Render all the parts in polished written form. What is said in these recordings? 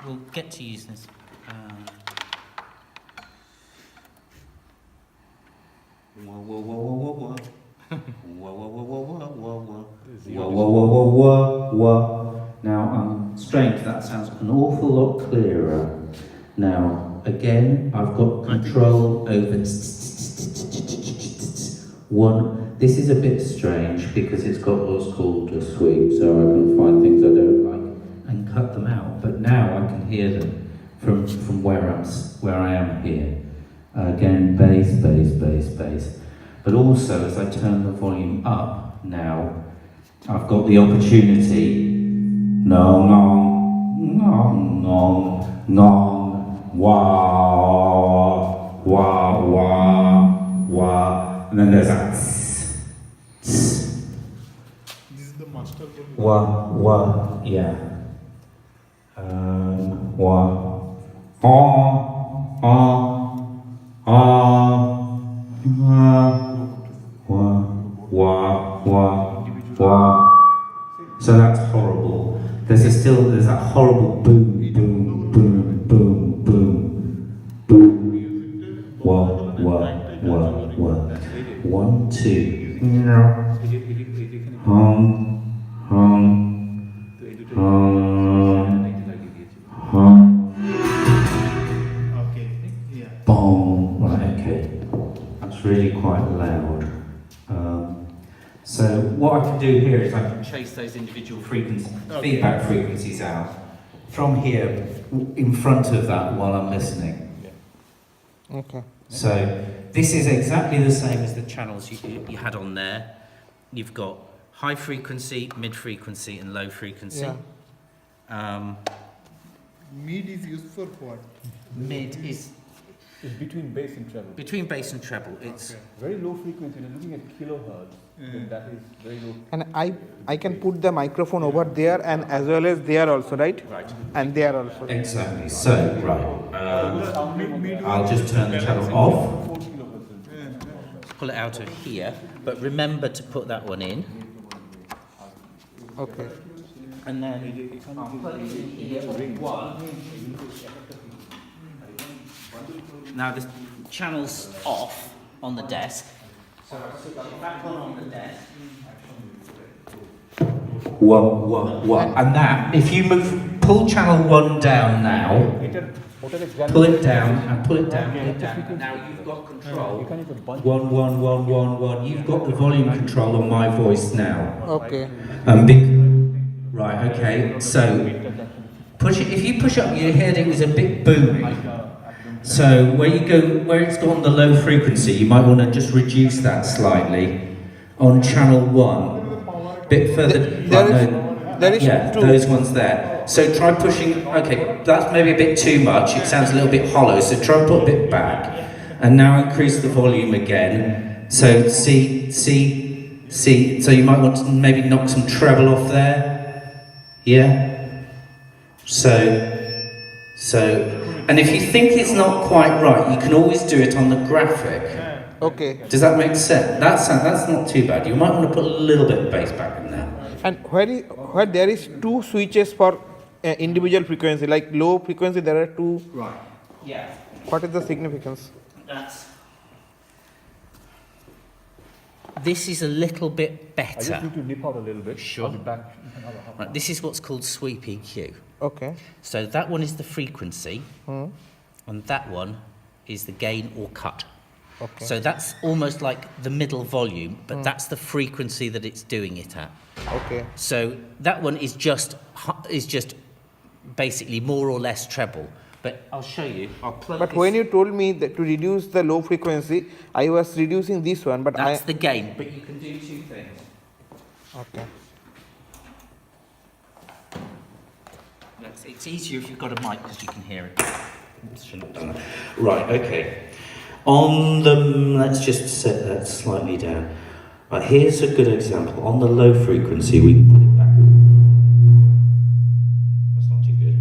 we'll get to use this. Whoa, whoa, whoa, whoa, whoa, whoa. Whoa, whoa, whoa, whoa, whoa, whoa, whoa. Whoa, whoa, whoa, whoa, whoa, whoa. Now, strange, that sounds an awful lot clearer. Now, again, I've got control over one. This is a bit strange because it's got what's called a sweep, so I can find things I don't like and cut them out. But now I can hear them from where I am here. Again, bass, bass, bass, bass. But also, as I turn the volume up now, I've got the opportunity. No, no, no, no, no, wah, wah, wah, wah. And then there's that. This is the master volume. Wah, wah, yeah. Wah, ah, ah. Wah, wah, wah. So that's horrible. There's that horrible boom, boom, boom, boom, boom, boom. Wah, wah, wah, wah. 1, 2. Hum, hum, hum. Okay. Yeah. Boom. Right, okay. That's really quite loud. So what I can do here is I can chase those individual feedback frequencies out from here in front of that while I'm listening. Okay. So this is exactly the same as the channels you had on there. You've got high frequency, mid frequency, and low frequency. Yeah. Mid is used for what? Mid is It's between bass and treble. between bass and treble. It's Okay. Very low frequency. You're looking at kilohertz. Then that is very low. And I can put the microphone over there and as well as there also, right? right. And there also. Exactly. So right. I'll just turn the channel off. 4 kilohertz. Pull it out of here, but remember to put that one in. Okay. And then I'll plug it in here with one. Now the channel's off on the desk. So I'll put that back on the desk. Whoa, whoa, whoa. And that, if you pull channel 1 down now, pull it down and pull it down, pull it down. Now you've got control. 1, 1, 1, 1, 1. You've got the volume control on my voice now. Okay. Right, okay. So push it. If you push up, you heard it was a bit boomy. So where it's got the low frequency, you might want to just reduce that slightly on channel 1. Bit further. There is yeah, two. those ones there. So try pushing. Okay, that's maybe a bit too much. It sounds a little bit hollow. So try and put a bit back, and now increase the volume again. So see. So you might want to maybe knock some treble off there. Yeah. So. And if you think it's not quite right, you can always do it on the graphic. Okay. Does that make sense? That's not too bad. You might want to put a little bit of bass back in there. And where there is 2 switches for individual frequency, like low frequency, there are 2. Right. Yeah. What is the significance? This is a little bit I just better. need to nip out a little bit. Sure. I'll be back. Right, this is what's called sweep EQ. Okay. So that one is the frequency, Hmm. and that one is the gain or cut. Okay. So that's almost like the middle volume, but that's the frequency that it's doing it at. Okay. So that one is just basically more or less treble. But I'll show you. I'll plug But this. when you told me that to reduce the low frequency, I was reducing this one, but That's the gain. But you can do 2 things. Okay. It's easier if you've got a mic because you can hear it. Right, okay. Let's just set that slightly down. Right, here's a good example. On the low frequency, we can put it back. That's not too good.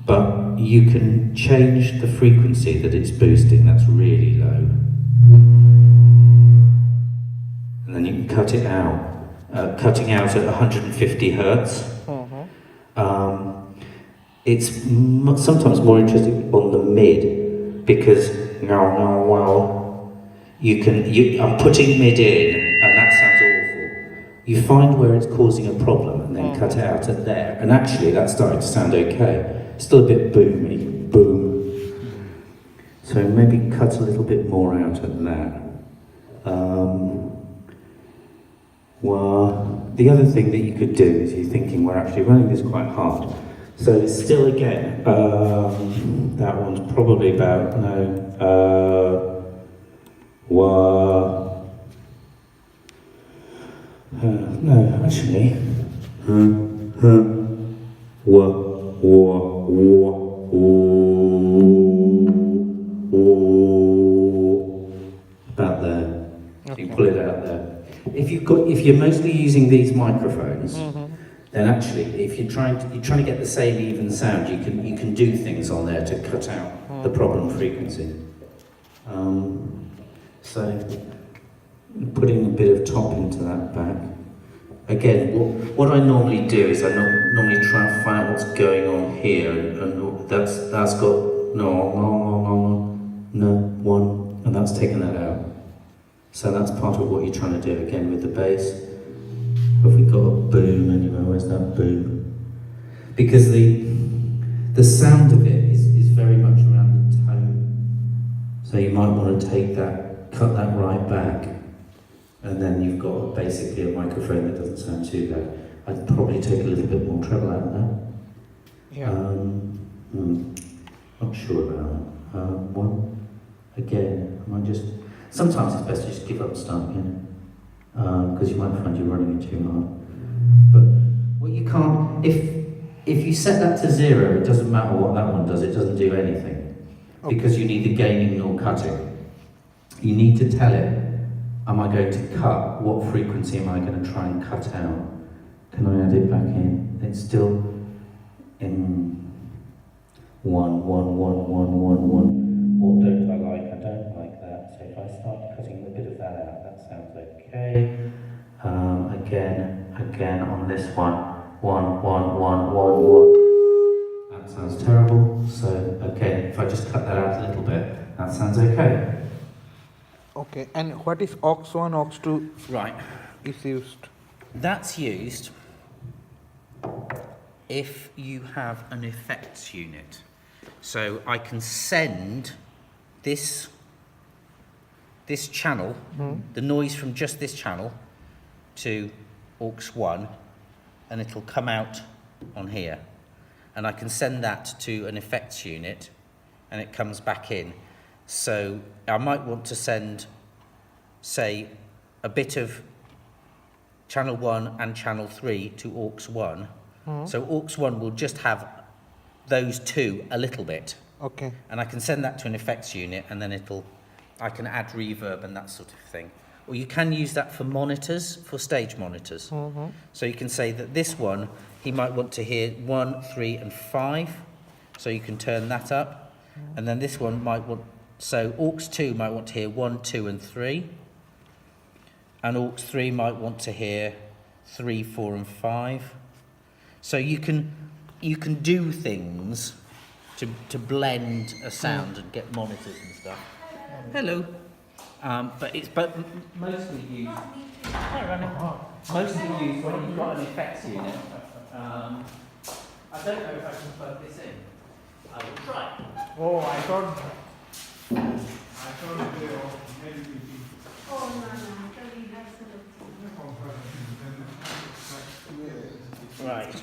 But you can change the frequency that it's boosting. That's really low. And then you can cut it out. Cutting out at 150 hertz. it's sometimes more interesting on the mid because I'm putting mid in and that sounds awful. You find where it's causing a problem and then cut it out at there, and actually that's starting to sound okay. Still a bit boomy, boom. So maybe cut a little bit more out at that. Well, the other thing that you could do is you're thinking we're actually running this quite hard. So still again, that one's probably about, no, actually, about there. You pull it out there. If you're mostly using these microphones, then actually, if you're trying to get the same even sound, you can do things on there to cut out the problem frequency. So putting a bit of top into that back. Again, what I normally do is I normally try and find out what's going on here, and that's got no one, and that's taken that out. So that's part of what you're trying to do again with the bass. Have we got a boom anywhere? Where's that boom? Because the sound of it is very much around the tone. So you might want to take that, cut that right back, and then you've got basically a microphone that doesn't sound too bad. I'd probably take a little bit more treble out of that. Yeah. Not sure about that. One, again, I might just. Sometimes it's best to just give up and start again, because you might find you're running it too hard. But what you can't, if you set that to 0, it doesn't matter what that one does, it doesn't do anything. Okay. Because you need the gaining nor cutting. You need to tell it, am I going to cut? What frequency am I going to try and cut out? Can I add it back in? It's still in 1, 1, 1, 1, 1, 1. What don't I like? I don't like that. So if I start cutting a bit of that out, that sounds okay. Again on this one. 1, 1, 1, 1, 1. That sounds terrible. So okay, if I just cut that out a little bit, that sounds okay. Okay, and what is aux1, aux2 Right. is used? That's used if you have an effects unit. So I can send this channel, the noise from just this channel, to aux1, and it'll come out on here. And I can send that to an effects unit, and it comes back in. So I might want to send, say, a bit of channel 1 and channel 3 to aux1. So aux1 will just have those two a little bit. Okay. And I can send that to an effects unit, and then I can add reverb and that sort of thing. Or you can use that for monitors, for stage monitors. So you can say that this one, he might want to hear 1, 3, and 5. So you can turn that up. And then this one might want, so aux2 might want to hear 1, 2, and 3. And aux3 might want to hear 3, 4, and 5. So you can do things to blend a sound and get monitors and stuff. Hello. But mostly used. Mostly used when you've got an effects unit. I don't know if I can plug this in. I will try. Oh, I thought they all maybe meeting. Oh, no, so we have Right.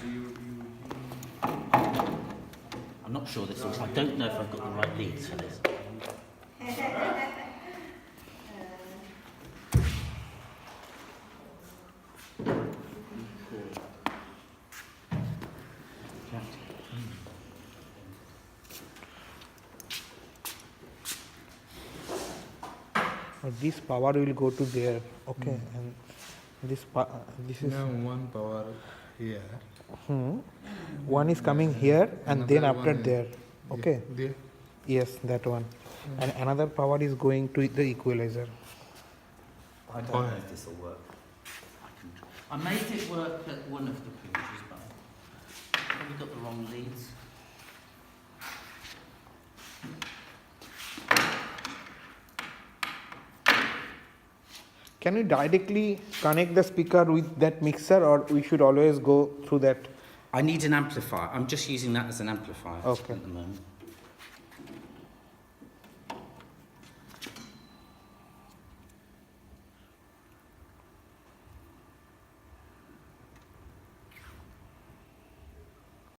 I'm not sure this is. I don't know if I've got the right leads for this. This power will go to there. Okay, and this is Now one power here. one is coming here, and then Another after one is- there. Okay. There. Yes, that one. And another power is going to the equalizer. I don't know if this will work. I made it work at one of the pinches, but I've probably got the wrong leads. can we directly connect the speaker with that mixer, or we should always go through that? I need an amplifier. I'm just using that as an amplifier Okay. at the moment.